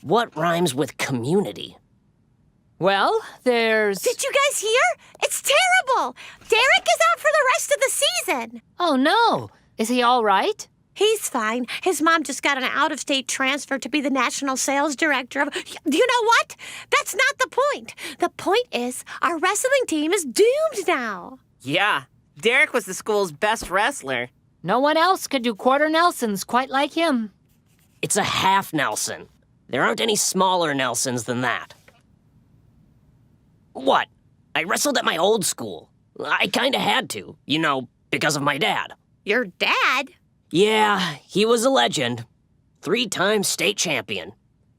What rhymes with community? Well, there's... Did you guys hear? It's terrible! Derek is out for the rest of the season! Oh, no. Is he all right? He's fine. His mom just got an out-of-state transfer to be the national sales director of... You know what? That's not the point. The point is, our wrestling team is doomed now. Yeah, Derek was the school's best wrestler. No one else could do quarter Nelsons quite like him. It's a half Nelson. There aren't any smaller Nelsons than that. What? I wrestled at my old school. I kinda had to, because of my dad. Your dad? Yeah, he was a legend. 3-time state champion.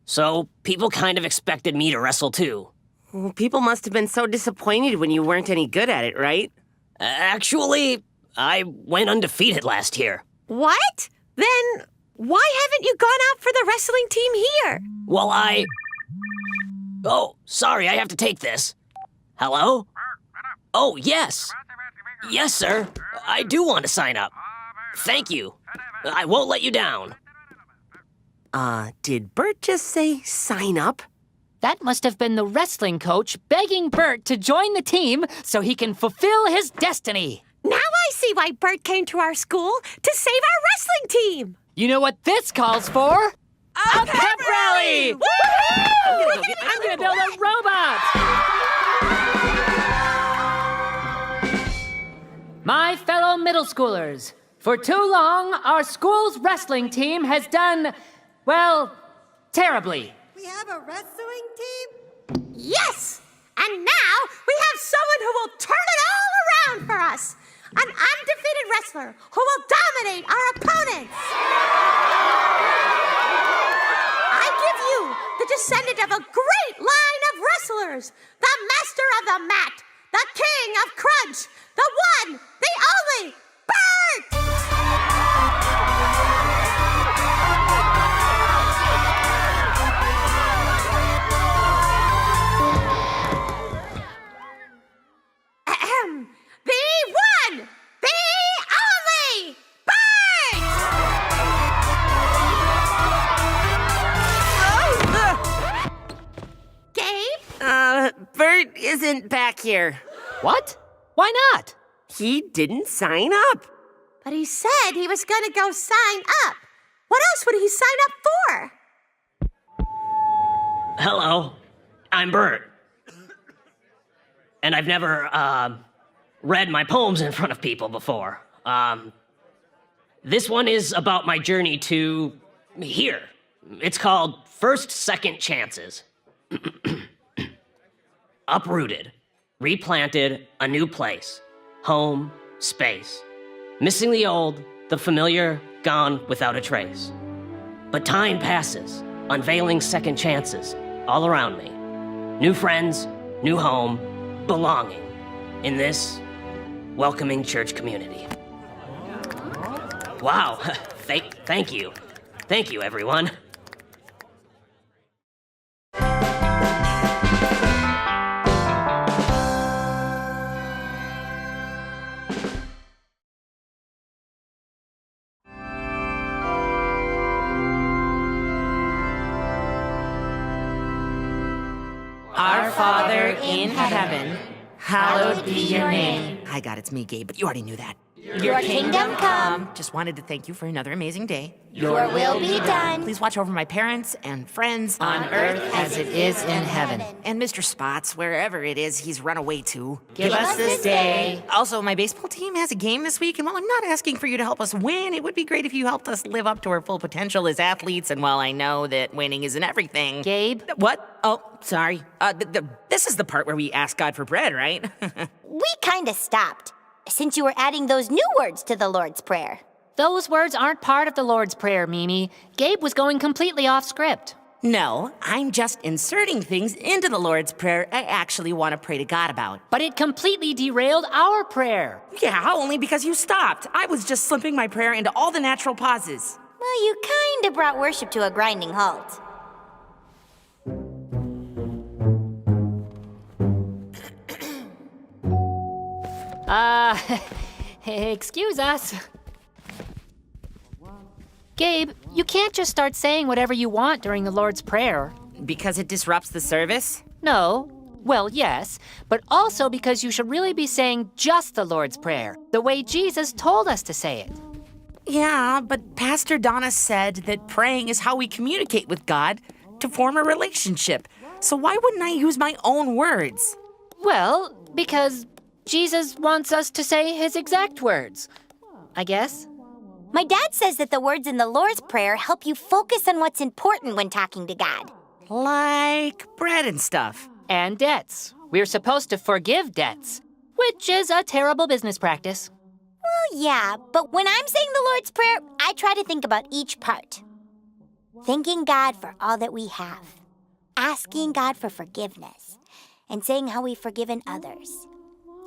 So people kind of expected me to wrestle too. Well, people must have been so disappointed when you weren't any good at it, right? Actually, I went undefeated last year. What? Then why haven't you gone out for the wrestling team here? Well, Oh, sorry, I have to take this. Hello? Oh, yes. Yes, sir. I do want to sign up. Thank you. I won't let you down. Did Bert just say sign up? That must have been the wrestling coach begging Bert to join the team so he can fulfill his destiny. Now I see why Bert came to our school, to save our wrestling team. You know what this calls for? A pep rally! Woo-hoo! I'm gonna build a robot! My fellow middle schoolers, for too long, our school's wrestling team has done, well, terribly. We have a wrestling team? Yes! And now we have someone who will turn it all around for us. An undefeated wrestler who will dominate our opponents. I give you the descendant of a great line of wrestlers, the master of the mat, the king of crunch, the one, the only, Bert! The one, the only, Bert! Gabe? Bert isn't back here. What? Why not? He didn't sign up. But he said he was gonna go sign up. What else would he sign up for? Hello. I'm Bert. And I've never, read my poems in front of people before. This one is about my journey to here. It's called First Second Chances. Uprooted, replanted, a new place, home, space. Missing the old, the familiar, gone without a trace. But time passes, unveiling second chances all around me. New friends, new home, belonging in this welcoming church community. Wow, thank you. Thank you, everyone. Our Father in heaven, hallowed be your name. I got it's me, Gabe, but you already knew that. Your kingdom come. Just wanted to thank you for another amazing day. Your will be done. Please watch over my parents and friends On earth as it is in heaven. and Mr. Spots, wherever it is he's run away to. Give us this day. Also, my baseball team has a game this week, and while I'm not asking for you to help us win, it would be great if you helped us live up to our full potential as athletes, and while I know that winning isn't everything... Gabe? What? Oh, sorry. This is the part where we ask God for bread, right? We kinda stopped, since you were adding those new words to the Lord's Prayer. Those words aren't part of the Lord's Prayer, Mimi. Gabe was going completely off script. No, I'm just inserting things into the Lord's Prayer I actually want to pray to God about. But it completely derailed our prayer. Yeah, only because you stopped. I was just slipping my prayer into all the natural pauses. Well, you kinda brought worship to a grinding halt. Excuse us. Gabe, you can't just start saying whatever you want during the Lord's Prayer. Because it disrupts the service? No. Well, yes, but also because you should really be saying just the Lord's Prayer, the way Jesus told us to say it. Yeah, but Pastor Donna said that praying is how we communicate with God to form a relationship. So why wouldn't I use my own words? Well, because Jesus wants us to say his exact words, I guess. My dad says that the words in the Lord's Prayer help you focus on what's important when talking to God. Like bread and stuff. And debts. We're supposed to forgive debts, which is a terrible business practice. Well, yeah, but when I'm saying the Lord's Prayer, I try to think about each part. Thanking God for all that we have. Asking God for forgiveness. And saying how we've forgiven others.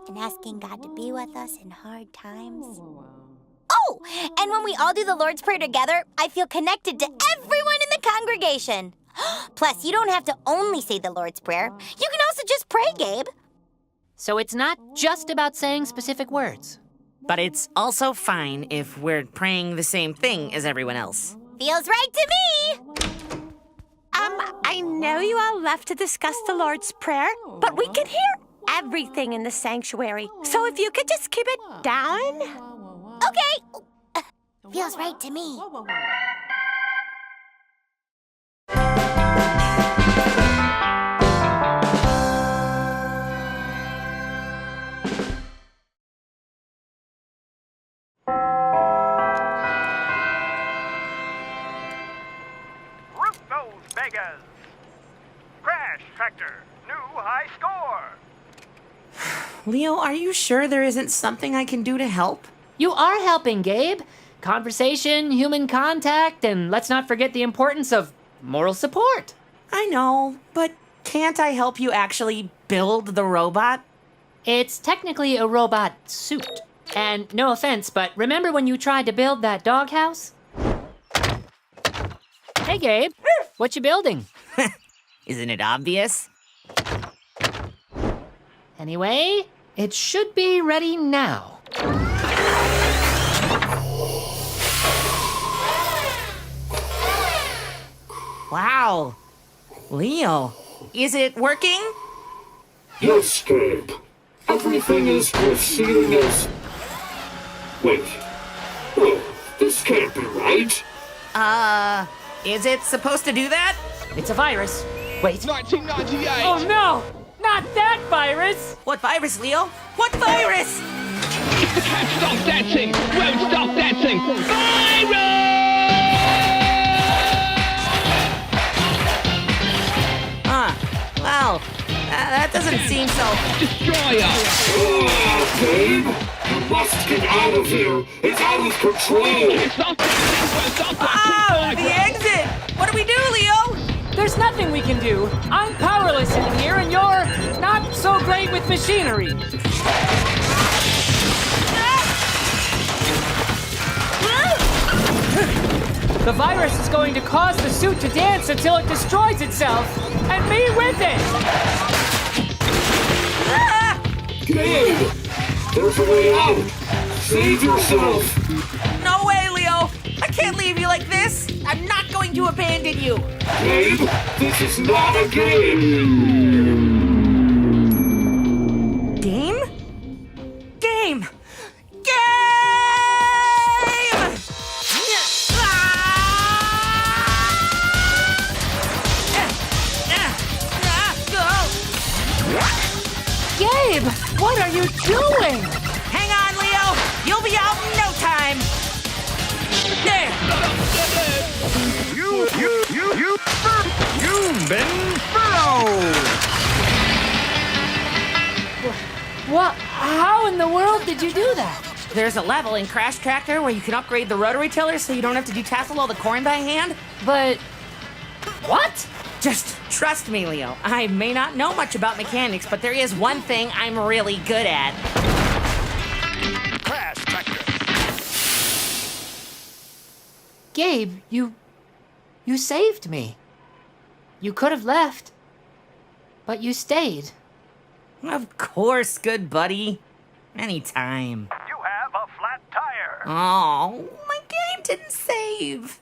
And asking God to be with us in hard times. Oh, and when we all do the Lord's Prayer together, I feel connected to everyone in the congregation. Plus, you don't have to only say the Lord's Prayer. You can also just pray, Gabe. So it's not just about saying specific words. But it's also fine if we're praying the same thing as everyone else. Feels right to me. I know you all left to discuss the Lord's Prayer, but we can hear everything in the sanctuary. So if you could just keep it down. Okay. Feels right to me. Root those beggars! Crash Tractor, new high score! Leo, are you sure there isn't something I can do to help? You are helping, Gabe. Conversation, human contact, and let's not forget the importance of moral support. I know, but can't I help you actually build the robot? It's technically a robot suit. And no offense, but remember when you tried to build that doghouse? Hey, Gabe, what you building? Isn't it obvious? Anyway, it should be ready now. Wow. Leo, is it working? Yes, Gabe. Everything is proceeding as... Wait. Oh, this can't be right. Is it supposed to do that? It's a virus. Wait. 1998! Oh no! Not that virus! What virus, Leo? What virus? Can't stop dancing! Won't stop dancing! Virus! Well, that doesn't seem so... Destroyer! Oh, Gabe! You must get out of here! It's out of control! Stop dancing! Won't stop dancing! The exit! What do we do, Leo? There's nothing we can do. I'm powerless in here, and you're not so great with machinery. The virus is going to cause the suit to dance until it destroys itself, and me with it! Gabe! There's a way out! Save yourself! No way, Leo! I can't leave you like this! I'm not going to abandon you! Gabe, this is not a game! Game? Game! Game! Gabe, what are you doing? Hang on, Leo! You'll be out in no time! There! You've been furrowed! What? How in the world did you do that? There's a level in Crash Tractor where you can upgrade the rotary tiller so you don't have to detassel all the corn by hand. But... what? Just trust me, Leo. I may not know much about mechanics, but there is one thing I'm really good at. Crash Tractor! Gabe, you saved me. You could have left, but you stayed. Of course, good buddy. Anytime. You have a flat tire! Oh, my game didn't save.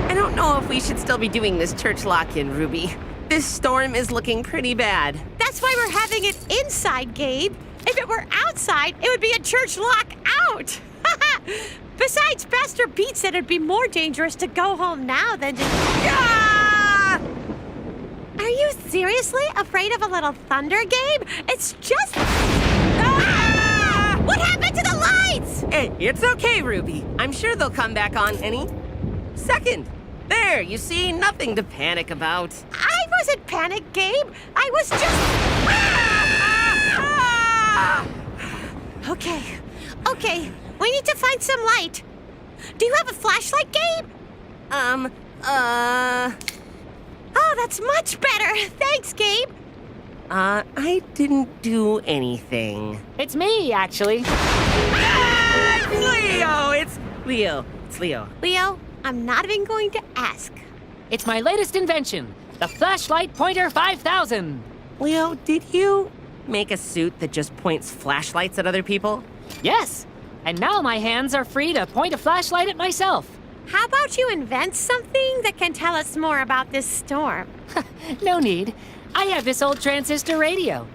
I don't know if we should still be doing this church lock-in, Ruby. This storm is looking pretty bad. That's why we're having it inside, Gabe. If it were outside, it would be a church lockout. Besides, Pastor Pete said it'd be more dangerous to go home now than to... Ah! Are you seriously afraid of a little thunder, Gabe? It's just... Ah! What happened to the lights? Hey, it's okay, Ruby. I'm sure they'll come back on any second. There, you see, nothing to panic about. I wasn't panicked, Gabe. I was just... Ah! Okay. We need to find some light. Do you have a flashlight, Gabe? Oh, that's much better. Thanks, Gabe. I didn't do anything. It's me, actually. Leo! It's Leo. It's Leo. Leo, I'm not even going to ask. It's my latest invention, the Flashlight Pointer 5000. Leo, did you make a suit that just points flashlights at other people? Yes, and now my hands are free to point a flashlight at myself. How about you invent something that can tell us more about this storm? No need. I have this old transistor radio.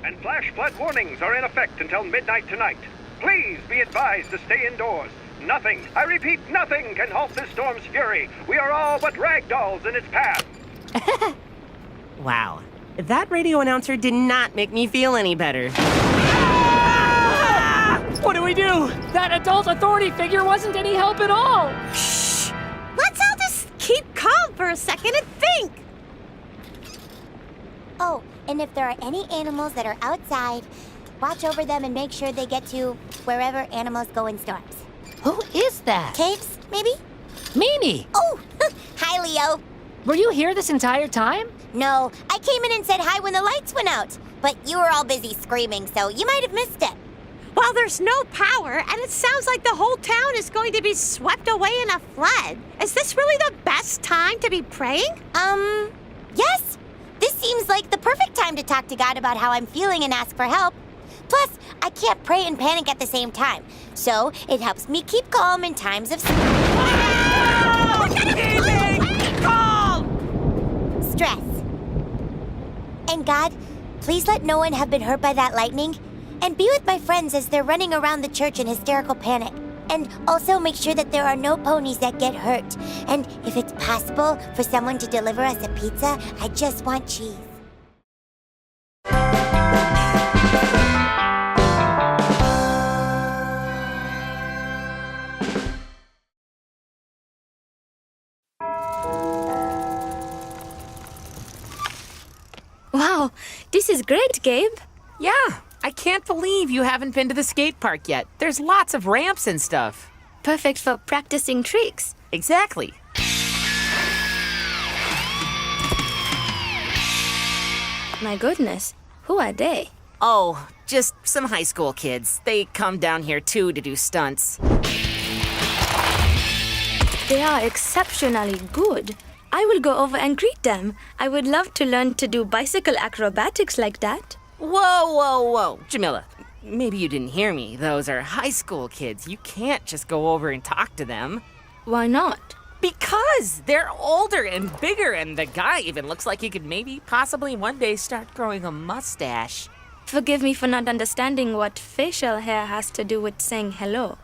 And flash flood warnings are in effect until midnight tonight. Please be advised to stay indoors. Nothing, I repeat, nothing can halt this storm's fury. We are all but rag dolls in its path. Wow. That radio announcer did not make me feel any better. What do we do? That adult authority figure wasn't any help at all. Shh! Let's all just keep calm for a second and think. Oh, and if there are any animals that are outside, watch over them and make sure they get to wherever animals go in storms. Who is that? Caves, maybe? Mimi! Oh, hi, Leo. Were you here this entire time? No, I came in and said hi when the lights went out. But you were all busy screaming, so you might have missed it. Well, there's no power, and it sounds like the whole town is going to be swept away in a flood. Is this really the best time to be praying? Yes. This seems like the perfect time to talk to God about how I'm feeling and ask for help. Plus, I can't pray and panic at the same time, so it helps me keep calm in times of stress. And God, please let no one have been hurt by that lightning, and be with my friends as they're running around the church in hysterical panic. And also make sure that there are no ponies that get hurt. And if it's possible for someone to deliver us a pizza, I just want cheese. Wow, this is great, Gabe. Yeah, I can't believe you haven't been to the skate park yet. There's lots of ramps and stuff. Perfect for practicing tricks. Exactly. My goodness, who are they? Oh, just some high school kids. They come down here too to do stunts. They are exceptionally good. I will go over and greet them. I would love to learn to do bicycle acrobatics like that. Whoa. Jamila, maybe you didn't hear me. Those are high school kids. You can't just go over and talk to them. Why not? Because they're older and bigger, and the guy even looks like he could maybe, possibly one day start growing a mustache. Forgive me for not understanding what facial hair has to do with saying hello.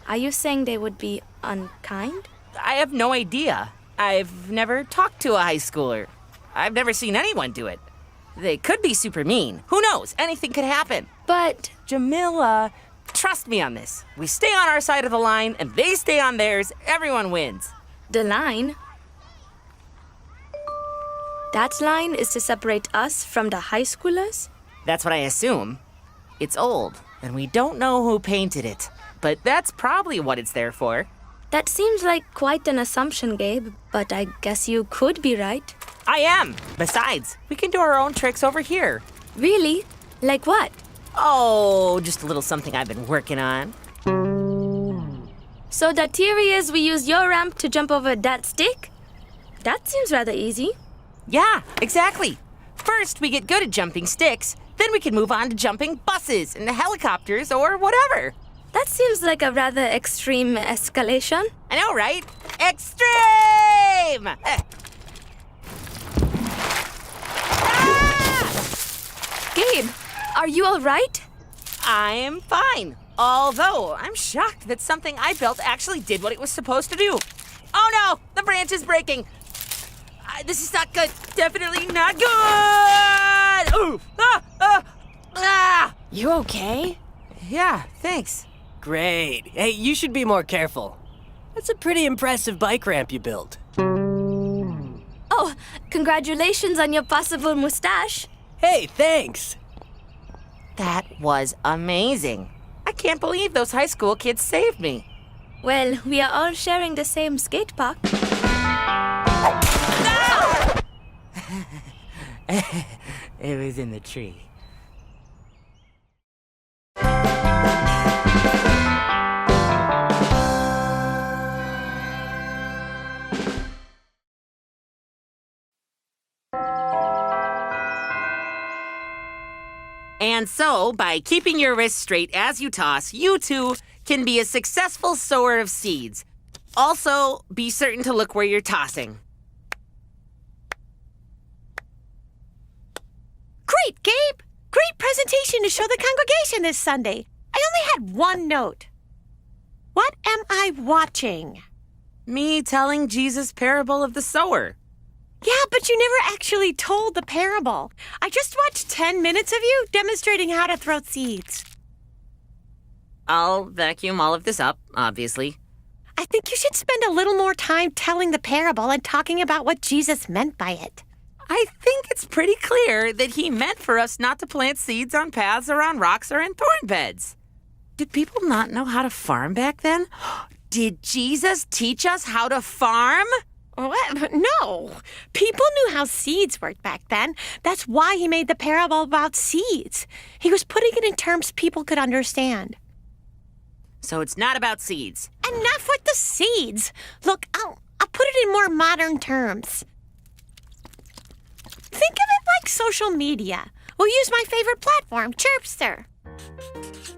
Are you saying they would be unkind? I have no idea. I've never talked to a high schooler. I've never seen anyone do it. They could be super mean. Who knows? Anything could happen. But... Jamila, trust me on this. We stay on our side of the line, and they stay on theirs. Everyone wins. The line? That line is to separate us from the high schoolers? That's what I assume. It's old, and we don't know who painted it. But that's probably what it's there for. That seems like quite an assumption, Gabe, but I guess you could be right. I am. Besides, we can do our own tricks over here. Really? Like what? Oh, just a little something I've been working on. So the theory is we use your ramp to jump over that stick? That seems rather easy. Yeah, exactly. First, we get good at jumping sticks. Then we can move on to jumping buses and helicopters or whatever. That seems like a rather extreme escalation. I know, right? Extreme! Gabe, are you all right? I am fine. Although, I'm shocked that something I built actually did what it was supposed to do. Oh no! The branch is breaking! This is not good. Definitely not good! Ooh! You okay? Yeah, thanks. Great. Hey, you should be more careful. That's a pretty impressive bike ramp you built. Oh, congratulations on your possible mustache. Hey, thanks. That was amazing. I can't believe those high school kids saved me. Well, we are all sharing the same skate park. It was in the tree. And so, by keeping your wrists straight as you toss, you too can be a successful sower of seeds. Also, be certain to look where you're tossing. Great, Gabe! Great presentation to show the congregation this Sunday. I only had one note. What am I watching? Me telling Jesus' parable of the sower. Yeah, but you never actually told the parable. I just watched 10 minutes of you demonstrating how to throw seeds. I'll vacuum all of this up, obviously. I think you should spend a little more time telling the parable and talking about what Jesus meant by it. I think it's pretty clear that he meant for us not to plant seeds on paths or on rocks or in thorn beds. Did people not know how to farm back then? Did Jesus teach us how to farm? What? No. People knew how seeds worked back then. That's why he made the parable about seeds. He was putting it in terms people could understand. So it's not about seeds. Enough with the seeds. Look, I'll put it in more modern terms. Think of it like social media. We'll use my favorite platform, Chirpster.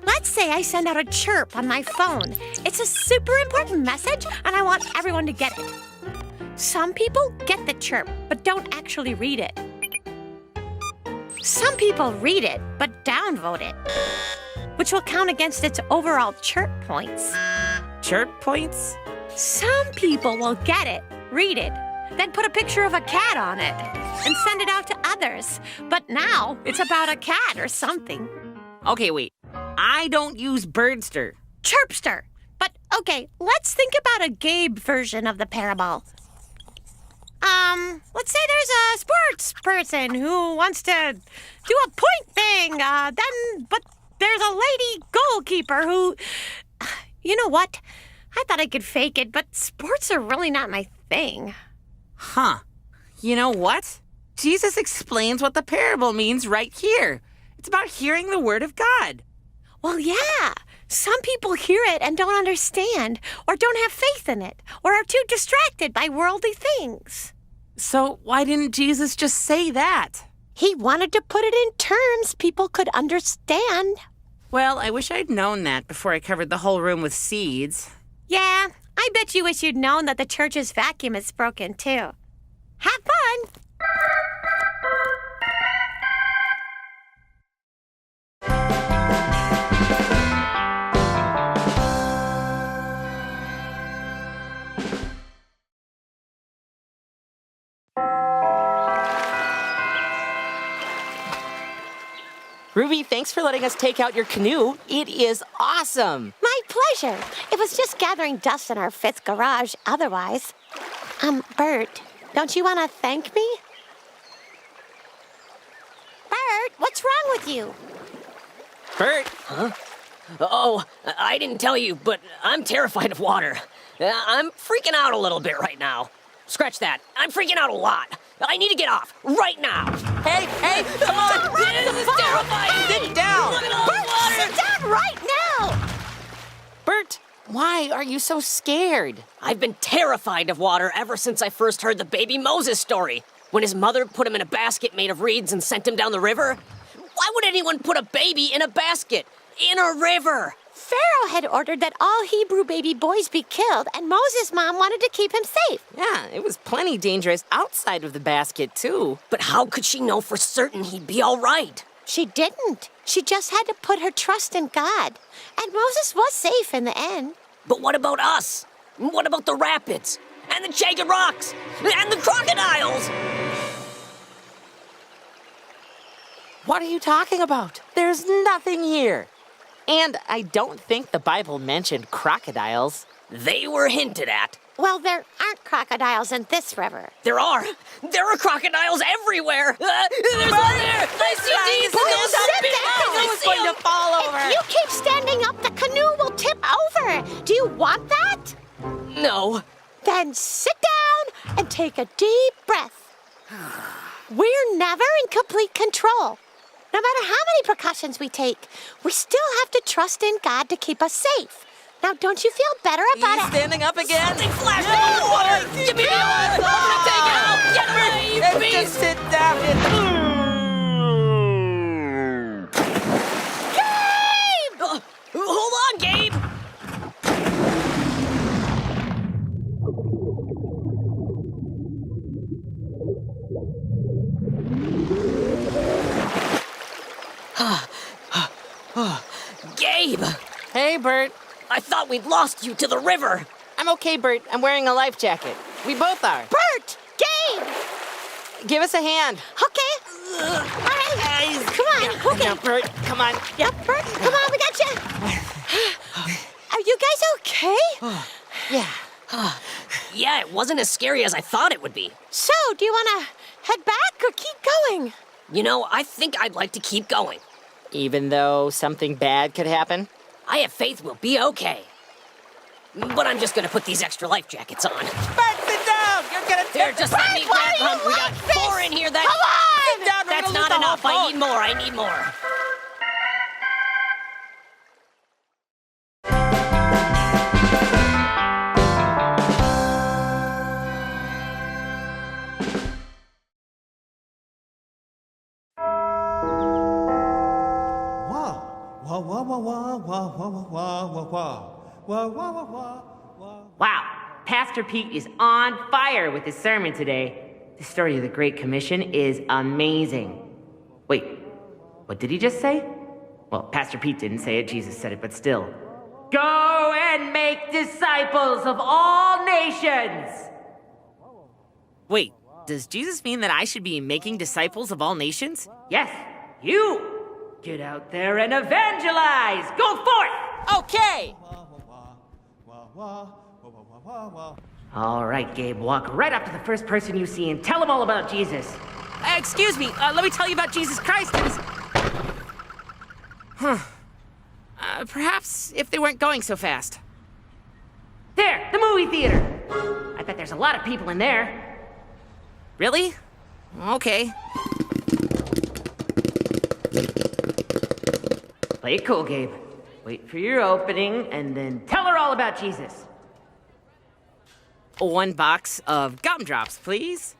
Let's say I send out a chirp on my phone. It's a super important message, and I want everyone to get it. Some people get the chirp, but don't actually read it. Some people read it, but downvote it, which will count against its overall chirp points. Chirp points? Some people will get it, read it, then put a picture of a cat on it and send it out to others. But now it's about a cat or something. Okay, wait. I don't use Birdster. Chirpster. But okay, let's think about a Gabe version of the parable. Let's say there's a sports person who wants to do a point thing, but there's a lady goalkeeper who, you know what? I thought I could fake it, but sports are really not my thing. Huh. You know what? Jesus explains what the parable means right here. It's about hearing the word of God. Well, yeah. Some people hear it and don't understand, or don't have faith in it, or are too distracted by worldly things. So why didn't Jesus just say that? He wanted to put it in terms people could understand. Well, I wish I'd known that before I covered the whole room with seeds. Yeah, I bet you wish you'd known that the church's vacuum is broken, too. Have fun! Ruby, thanks for letting us take out your canoe. It is awesome. My pleasure. It was just gathering dust in our 5th garage otherwise. Bert, don't you want to thank me? Bert, what's wrong with you? Bert? Huh? Oh, I didn't tell you, but I'm terrified of water. I'm freaking out a little bit right now. Scratch that. I'm freaking out a lot. I need to get off right now. Hey, come on! This is terrifying! Sit down! Look at all Why are you so scared? I've been terrified of water ever since I first heard the baby Moses story. When his mother put him in a basket made of reeds and sent him down the river. Why would anyone put a baby in a basket? In a river? Pharaoh had ordered that all Hebrew baby boys be killed, and Moses' mom wanted to keep him safe. Yeah, it was plenty dangerous outside of the basket, too. But how could she know for certain he'd be all right? She didn't. She just had to put her trust in God. And Moses was safe in the end. But what about us? What about the rapids? And the jagged rocks? And the crocodiles? What are you talking about? There's nothing here. And I don't think the Bible mentioned crocodiles. They were hinted at. Well, there aren't crocodiles in this river. There are. There are crocodiles everywhere. There's one there. I see these. Sit down. Canoe's going to fall over. If you keep standing up, the canoe will tip over. Do you want that? No. Then sit down and take a deep breath. We're never in complete control. No matter how many precautions we take, we still have to trust in God to keep us safe. Now, don't you feel better about He's it? standing up again. Something flashed in the water. Give me the oar. I'm gonna take it out. Get away, please. Just sit down. Gabe! Hold on, Gabe. Gabe! Hey, Bert. I thought we'd lost you to the river. I'm okay, Bert. I'm wearing a life jacket. We both are. Bert! Gabe! Give us a hand. Okay. All right. Come on. Okay. Now, Bert, come on. Yep, Bert. Come on, we got you. Are you guys okay? Yeah. Yeah, it wasn't as scary as I thought it would be. So, do you want to head back or keep going? You know, I think I'd like to keep going. Even though something bad could happen? I have faith we'll be okay. But I'm just gonna put these extra life jackets on. Bert, sit down! You're gonna There, just let me why grab do you them. We got like this? 4 in here that... Come on! Sit down, we're That's gonna lose not the whole enough. I boat. need more. I need more. Wow, Pastor Pete is on fire with his sermon today. The story of the Great Commission is amazing. Wait, what did he just say? Well, Pastor Pete didn't say it, Jesus said it, but still. Go and make disciples of all nations! Wait, does Jesus mean that I should be making disciples of all nations? Yes, you! Get out there and evangelize! Go forth! Okay! All right, Gabe, walk right up to the first person you see and tell them all about Jesus. Excuse me, let me tell you about Jesus Christ. Perhaps if they weren't going so fast. There, the movie theater. I bet there's a lot of people in there. Really? Okay. Play it cool, Gabe. Wait for your opening and then tell her all about Jesus. 1 box of gumdrops, please.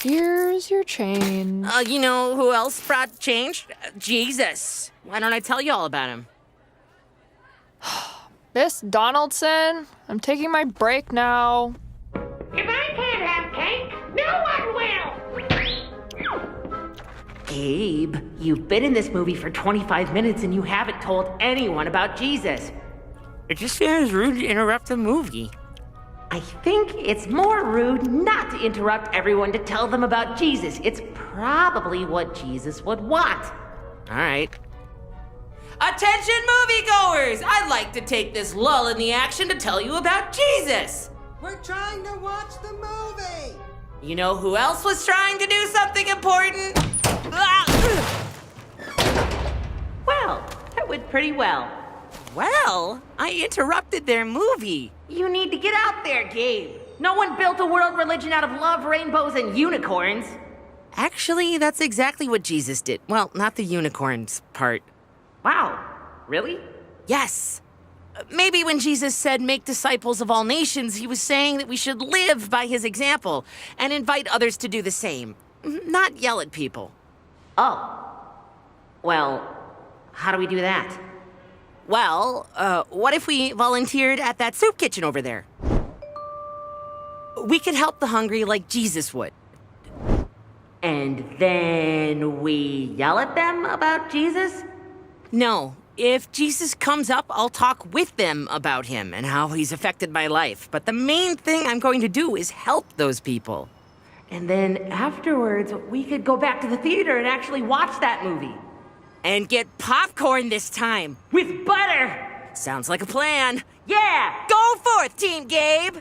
Here's your change. You know who else brought change? Jesus. Why don't I tell you all about him? Miss Donaldson, I'm taking my break now. If I can't have cake, no one will. Gabe, you've been in this movie for 25 minutes and you haven't told anyone about Jesus. It just feels rude to interrupt the movie. I think it's more rude not to interrupt everyone to tell them about Jesus. It's probably what Jesus would want. All right. Attention moviegoers! I'd like to take this lull in the action to tell you about Jesus. We're trying to watch the movie. You know who else was trying to do something important? Well, that went pretty well. Well, I interrupted their movie. You need to get out there, Gabe. No one built a world religion out of love, rainbows, and unicorns. Actually, that's exactly what Jesus did. Well, not the unicorns part. Wow, really? Yes. Maybe when Jesus said, make disciples of all nations, he was saying that we should live by his example and invite others to do the same, not yell at people. Oh. Well, how do we do that? Well, what if we volunteered at that soup kitchen over there? We could help the hungry like Jesus would. And then we yell at them about Jesus? No. If Jesus comes up, I'll talk with them about him and how he's affected my life. But the main thing I'm going to do is help those people. And then afterwards, we could go back to the theater and actually watch that movie. And get popcorn this time. With butter! Sounds like a plan. Yeah! Go forth, Team Gabe!